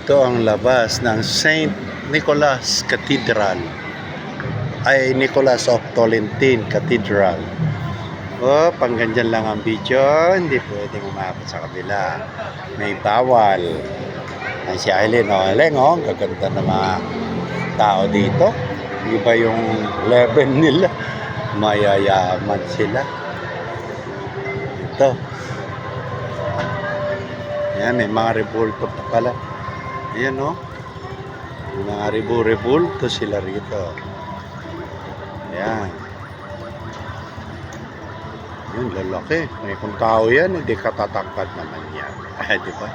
Ito ang labas ng Saint Nicholas Cathedral. Ay, Nicholas of Tolentine Cathedral. Oh, pangganyan lang ang video. Hindi pwedeng umabot sa kabila. May bawal. Ay, si Aileen. Oh, Aileen, oh. Gaganda ng mga tao dito. Iba yung level nila. Mayayaman sila. Ito. Yan, may mga rebulto pa pala. Ayan, no? May mga rebulto sila rito. Ayan. Yun, lalaki. May kung tao yan, hindi katatangkad naman yan. Di ba?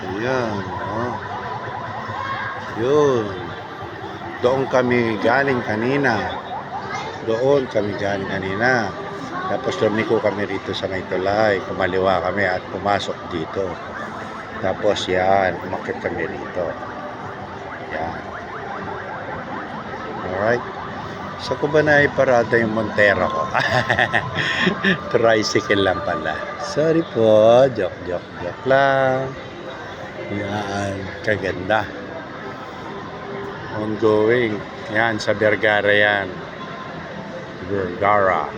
Ayan, no? Yun. Doon kami galing kanina. Tapos lumiko kami rito sa may tulay. Kumaliwa kami at pumasok dito. Tapos yan, umakyat kami rito. Yan. Alright. Sa ko ba na iparada yung Montero ko? Tricycle lang pala. Sorry po. Joke lang. Yan. Kaganda. Ongoing. Yan, sa Vergara yan. Vergara.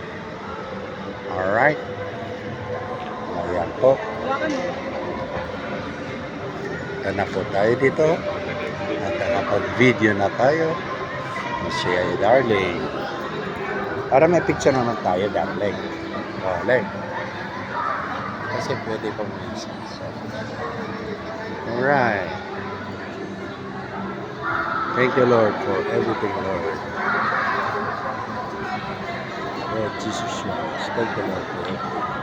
Alright. Ayan po. Na po tayo dito. At nakapag-video na tayo. Masaya, darling. Para may picture naman tayo, darling. Darling. Kasi pwede pang minsan. So. Alright. Thank you, Lord, for everything, Lord. Lord Jesus Christ. Thank you, Lord, for everything.